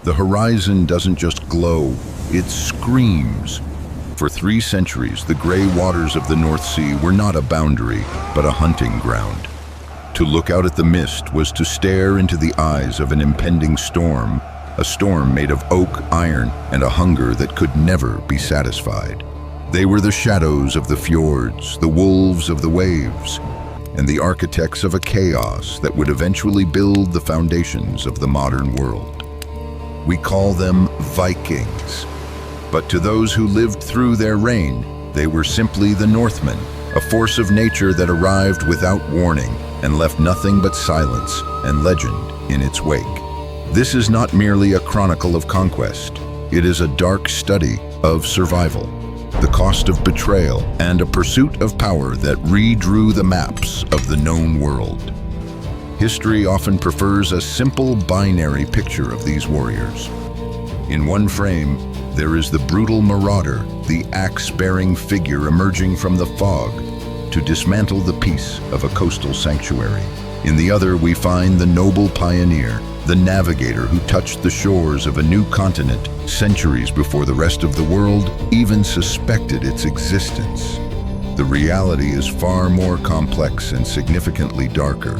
The horizon doesn't just glow, it screams. For 3 centuries, the gray waters of the North Sea were not a boundary, but a hunting ground. To look out at the mist was to stare into the eyes of an impending storm, a storm made of oak, iron, and a hunger that could never be satisfied. They were the shadows of the fjords, the wolves of the waves, and the architects of a chaos that would eventually build the foundations of the modern world. We call them Vikings. But to those who lived through their reign, they were simply the Northmen, a force of nature that arrived without warning and left nothing but silence and legend in its wake. This is not merely a chronicle of conquest. It is a dark study of survival, the cost of betrayal, and a pursuit of power that redrew the maps of the known world. History often prefers a simple binary picture of these warriors. In one frame, there is the brutal marauder, the axe-bearing figure emerging from the fog to dismantle the peace of a coastal sanctuary. In the other, we find the noble pioneer, the navigator who touched the shores of a new continent centuries before the rest of the world even suspected its existence. The reality is far more complex and significantly darker.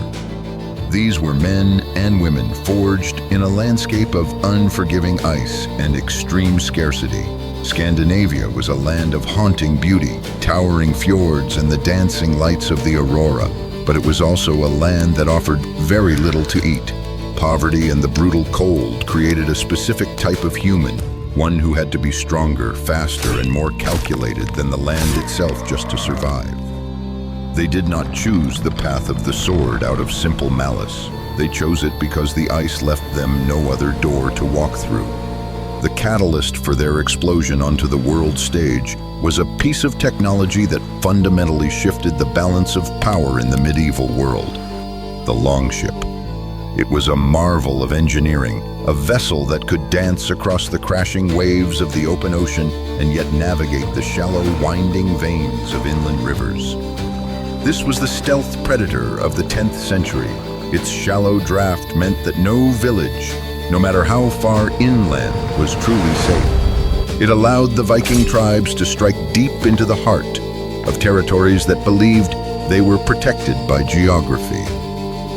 These were men and women forged in a landscape of unforgiving ice and extreme scarcity. Scandinavia was a land of haunting beauty, towering fjords and the dancing lights of the aurora, but it was also a land that offered very little to eat. Poverty and the brutal cold created a specific type of human, one who had to be stronger, faster, and more calculated than the land itself just to survive. They did not choose the path of the sword out of simple malice. They chose it because the ice left them no other door to walk through. The catalyst for their explosion onto the world stage was a piece of technology that fundamentally shifted the balance of power in the medieval world: the longship. It was a marvel of engineering, a vessel that could dance across the crashing waves of the open ocean and yet navigate the shallow, winding veins of inland rivers. This was the stealth predator of the 10th century. Its shallow draft meant that no village, no matter how far inland, was truly safe. It allowed the Viking tribes to strike deep into the heart of territories that believed they were protected by geography.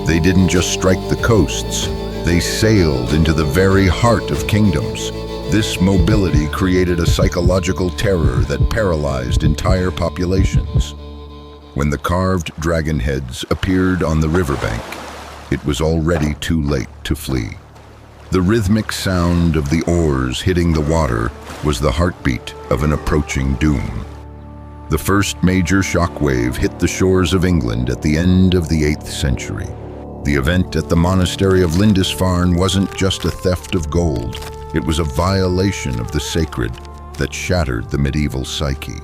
They didn't just strike the coasts, they sailed into the very heart of kingdoms. This mobility created a psychological terror that paralyzed entire populations. When the carved dragon heads appeared on the riverbank, it was already too late to flee. The rhythmic sound of the oars hitting the water was the heartbeat of an approaching doom. The first major shockwave hit the shores of England at the end of the 8th century. The event at the monastery of Lindisfarne wasn't just a theft of gold, it was a violation of the sacred that shattered the medieval psyche.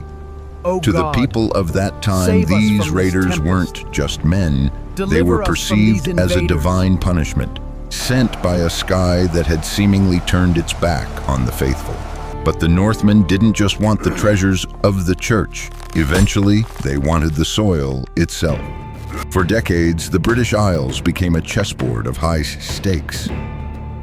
To the people of that time, these raiders weren't just men, they were perceived as a divine punishment, sent by a sky that had seemingly turned its back on the faithful. But the Northmen didn't just want the treasures of the church. Eventually, they wanted the soil itself. For decades, the British Isles became a chessboard of high stakes.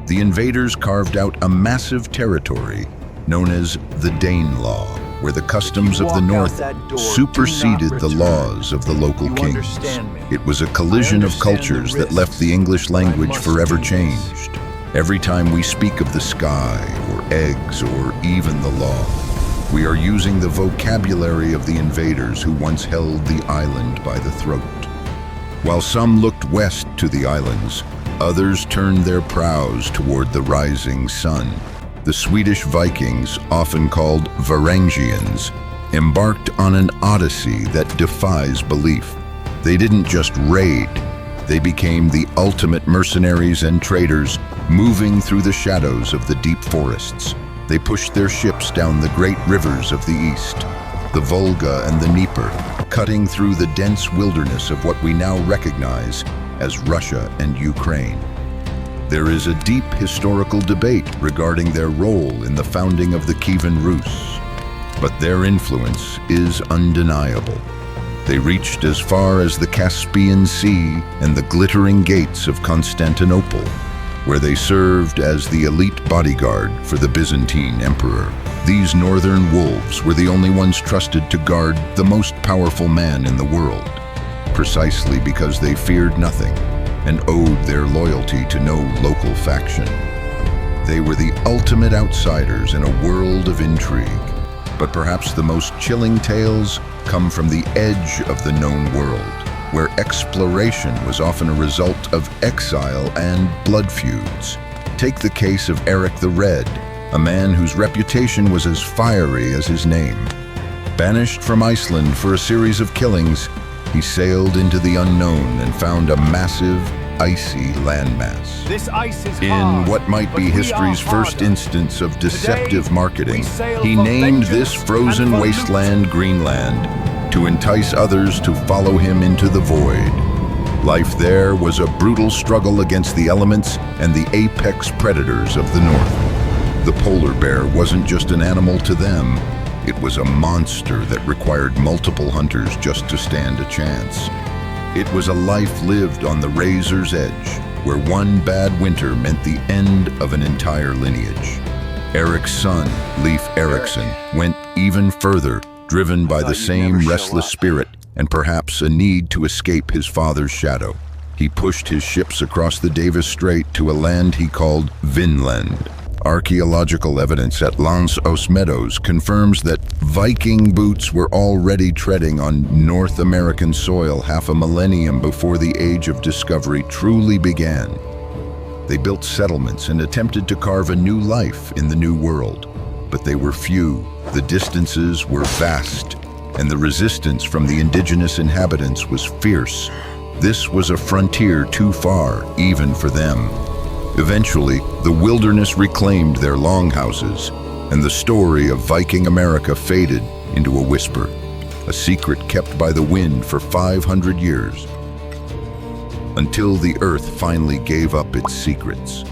The invaders carved out a massive territory known as the Danelaw, where the customs of the North superseded the laws of the local kings. It was a collision of cultures that left the English language forever changed. Every time we speak of the sky, or eggs, or even the law, we are using the vocabulary of the invaders who once held the island by the throat. While some looked west to the islands, others turned their prows toward the rising sun. The Swedish Vikings, often called Varangians, embarked on an odyssey that defies belief. They didn't just raid, they became the ultimate mercenaries and traders, moving through the shadows of the deep forests. They pushed their ships down the great rivers of the east, the Volga and the Dnieper, cutting through the dense wilderness of what we now recognize as Russia and Ukraine. There is a deep historical debate regarding their role in the founding of the Kievan Rus, but their influence is undeniable. They reached as far as the Caspian Sea and the glittering gates of Constantinople. where they served as the elite bodyguard for the Byzantine emperor. These northern wolves were the only ones trusted to guard the most powerful man in the world, precisely because they feared nothing and owed their loyalty to no local faction. They were the ultimate outsiders in a world of intrigue. But perhaps the most chilling tales come from the edge of the known world, where exploration was often a result of exile and blood feuds. Take the case of Eric the Red, a man whose reputation was as fiery as his name. Banished from Iceland for a series of killings, he sailed into the unknown and found a massive, icy landmass. This ice is In hard, what might be but we history's are first harder. instance of deceptive Today, marketing, we sail he for named vengeance this frozen and for wasteland Greenland to entice others to follow him into the void. Life there was a brutal struggle against the elements and the apex predators of the north. The polar bear wasn't just an animal to them, it was a monster that required multiple hunters just to stand a chance. It was a life lived on the razor's edge, where one bad winter meant the end of an entire lineage. Eric's son, Leif Erikson, went even further, driven by the same restless spirit and perhaps a need to escape his father's shadow. He pushed his ships across the Davis Strait to a land he called Vinland. Archaeological evidence at Lans Os Meadows confirms that Viking boots were already treading on North American soil half a millennium before the Age of Discovery truly began. They built settlements and attempted to carve a new life in the New World, but they were few, the distances were vast, and the resistance from the indigenous inhabitants was fierce. This was a frontier too far, even for them. Eventually, the wilderness reclaimed their longhouses, and the story of Viking America faded into a whisper, a secret kept by the wind for 500 years, until the earth finally gave up its secrets.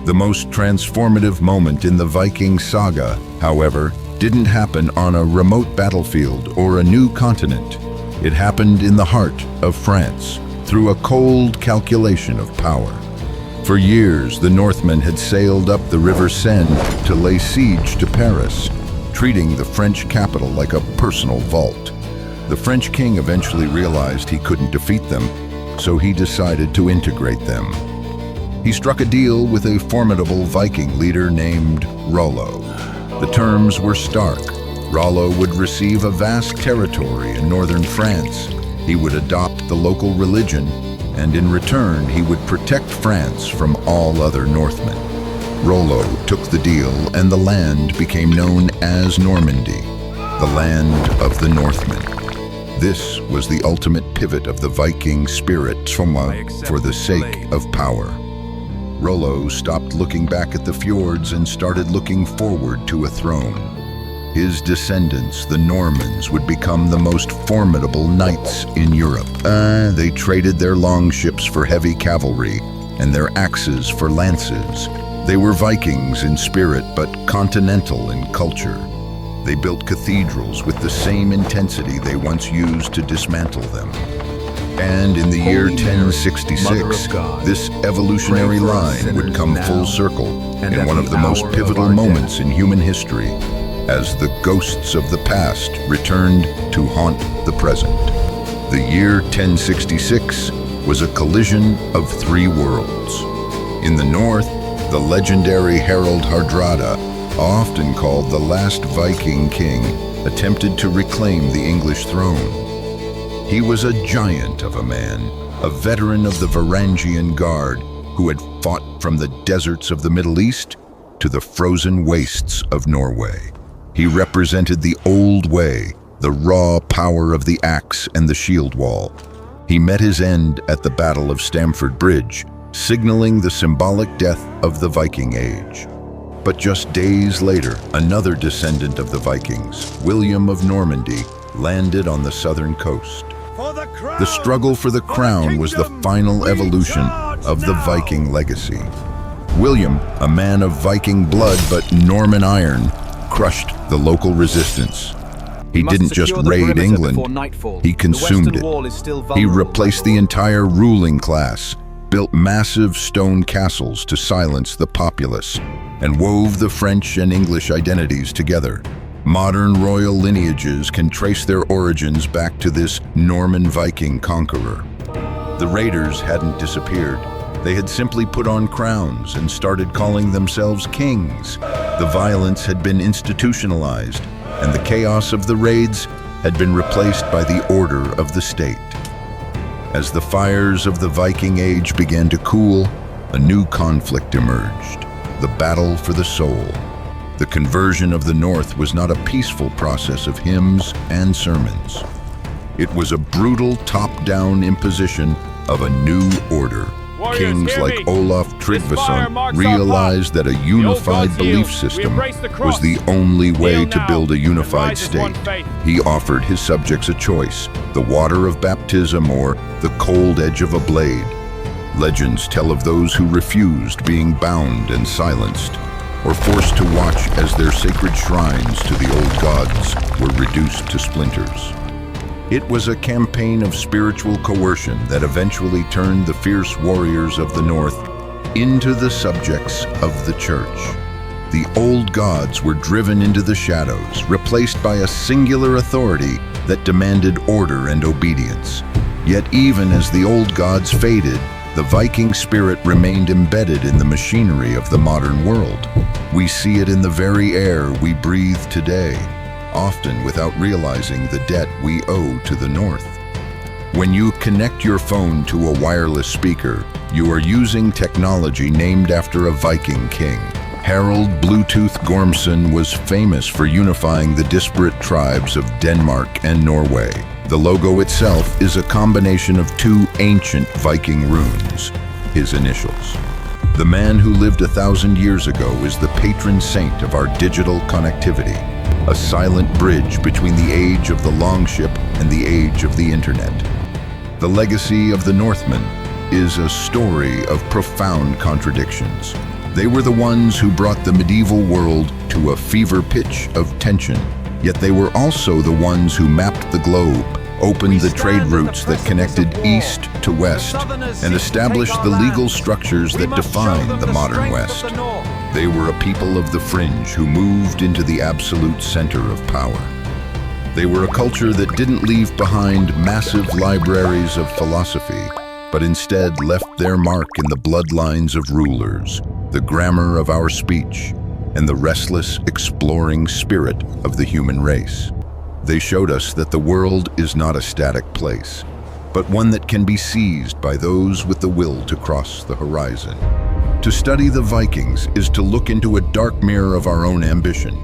The most transformative moment in the Viking saga, however, didn't happen on a remote battlefield or a new continent. It happened in the heart of France, through a cold calculation of power. For years, the Northmen had sailed up the River Seine to lay siege to Paris, treating the French capital like a personal vault. The French king eventually realized he couldn't defeat them, so he decided to integrate them. He struck a deal with a formidable Viking leader named Rollo. The terms were stark. Rollo would receive a vast territory in northern France. He would adopt the local religion, and in return he would protect France from all other Northmen. Rollo took the deal, and the land became known as Normandy, the land of the Northmen. This was the ultimate pivot of the Viking spirit for the sake of power. Rollo stopped looking back at the fjords and started looking forward to a throne. His descendants, the Normans, would become the most formidable knights in Europe. They traded their longships for heavy cavalry and their axes for lances. They were Vikings in spirit, but continental in culture. They built cathedrals with the same intensity they once used to dismantle them. And in the year 1066, this evolutionary line would come full circle in one of the most pivotal moments in human history, as the ghosts of the past returned to haunt the present. The year 1066 was a collision of three worlds. In the north, the legendary Harald Hardrada, often called the last Viking king, attempted to reclaim the English throne. He was a giant of a man, a veteran of the Varangian Guard, who had fought from the deserts of the Middle East to the frozen wastes of Norway. He represented the old way, the raw power of the axe and the shield wall. He met his end at the Battle of Stamford Bridge, signaling the symbolic death of the Viking Age. But just days later, another descendant of the Vikings, William of Normandy, landed on the southern coast. The struggle for the crown was the final evolution of the Viking legacy. William, a man of Viking blood but Norman iron, crushed the local resistance. He didn't just raid England, he consumed it. He replaced the entire ruling class, built massive stone castles to silence the populace and wove the French and English identities together. Modern royal lineages can trace their origins back to this Norman Viking conqueror. The raiders hadn't disappeared. They had simply put on crowns and started calling themselves kings. The violence had been institutionalized, and the chaos of the raids had been replaced by the order of the state. As the fires of the Viking Age began to cool, a new conflict emerged: the battle for the soul. The conversion of the North was not a peaceful process of hymns and sermons. It was a brutal top-down imposition of a new order. Warriors, Kings like me. Olaf Tryggvason realized that a unified belief system was the only way to build a unified state. He offered his subjects a choice: the water of baptism or the cold edge of a blade. Legends tell of those who refused, being bound and silenced, or forced to watch as their sacred shrines to the old gods were reduced to splinters. It was a campaign of spiritual coercion that eventually turned the fierce warriors of the North into the subjects of the church. The old gods were driven into the shadows, replaced by a singular authority that demanded order and obedience. Yet even as the old gods faded, the Viking spirit remained embedded in the machinery of the modern world. We see it in the very air we breathe today, often without realizing the debt we owe to the North. When you connect your phone to a wireless speaker, you are using technology named after a Viking king. Harald Bluetooth Gormson was famous for unifying the disparate tribes of Denmark and Norway. The logo itself is a combination of two ancient Viking runes, his initials. The man who lived 1,000 years ago is the patron saint of our digital connectivity, a silent bridge between the age of the longship and the age of the internet. The legacy of the Northmen is a story of profound contradictions. They were the ones who brought the medieval world to a fever pitch of tension, yet they were also the ones who mapped the globe, opened the trade routes that connected east to west, and established the legal structures that define the modern West. They were a people of the fringe who moved into the absolute center of power. They were a culture that didn't leave behind massive libraries of philosophy, but instead left their mark in the bloodlines of rulers, the grammar of our speech, and the restless, exploring spirit of the human race. They showed us that the world is not a static place, but one that can be seized by those with the will to cross the horizon. To study the Vikings is to look into a dark mirror of our own ambition.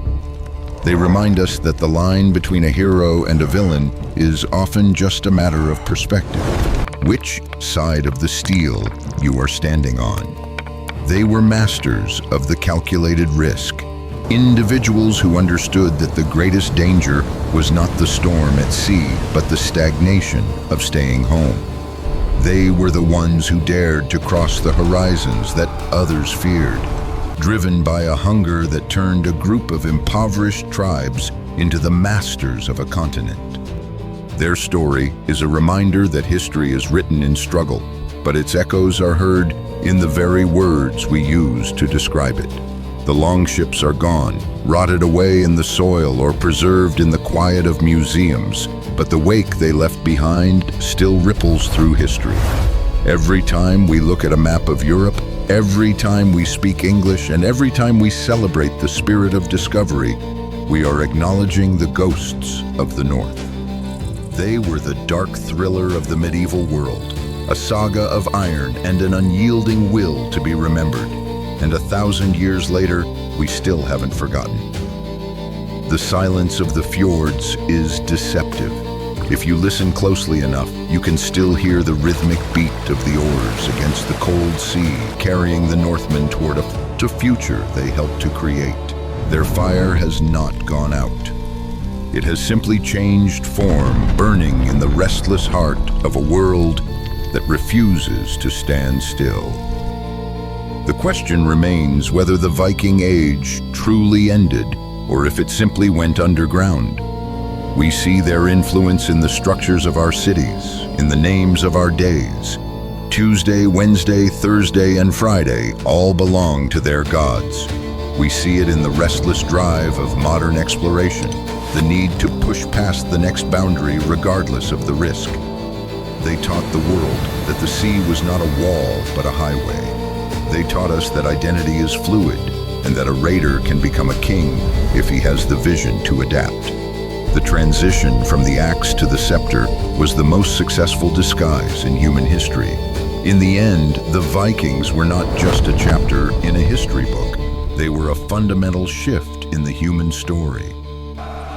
They remind us that the line between a hero and a villain is often just a matter of perspective, which side of the steel you are standing on. They were masters of the calculated risk, individuals who understood that the greatest danger was not the storm at sea, but the stagnation of staying home. They were the ones who dared to cross the horizons that others feared, driven by a hunger that turned a group of impoverished tribes into the masters of a continent. Their story is a reminder that history is written in struggle, but its echoes are heard in the very words we use to describe it. The longships are gone, rotted away in the soil or preserved in the quiet of museums, but the wake they left behind still ripples through history. Every time we look at a map of Europe, every time we speak English, and every time we celebrate the spirit of discovery, we are acknowledging the ghosts of the North. They were the dark thriller of the medieval world, a saga of iron and an unyielding will to be remembered. And 1,000 years later, we still haven't forgotten. The silence of the fjords is deceptive. If you listen closely enough, you can still hear the rhythmic beat of the oars against the cold sea, carrying the Northmen toward a future they helped to create. Their fire has not gone out. It has simply changed form, burning in the restless heart of a world that refuses to stand still. The question remains whether the Viking Age truly ended or if it simply went underground. We see their influence in the structures of our cities, in the names of our days, Tuesday, Wednesday, Thursday, and Friday all belong to their gods. We see it in the restless drive of modern exploration, the need to push past the next boundary regardless of the risk. They taught the world that the sea was not a wall but a highway. They taught us that identity is fluid and that a raider can become a king if he has the vision to adapt. The transition from the axe to the scepter was the most successful disguise in human history. In the end, the Vikings were not just a chapter in a history book. They were a fundamental shift in the human story.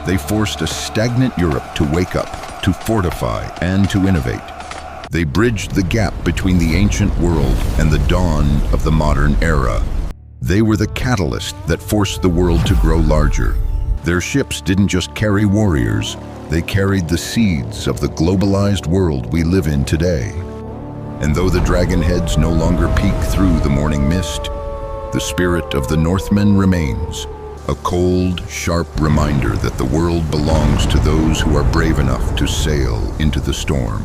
They forced a stagnant Europe to wake up, to fortify, and to innovate. They bridged the gap between the ancient world and the dawn of the modern era. They were the catalyst that forced the world to grow larger. Their ships didn't just carry warriors, they carried the seeds of the globalized world we live in today. And though the dragon heads no longer peek through the morning mist, the spirit of the Northmen remains, a cold, sharp reminder that the world belongs to those who are brave enough to sail into the storm.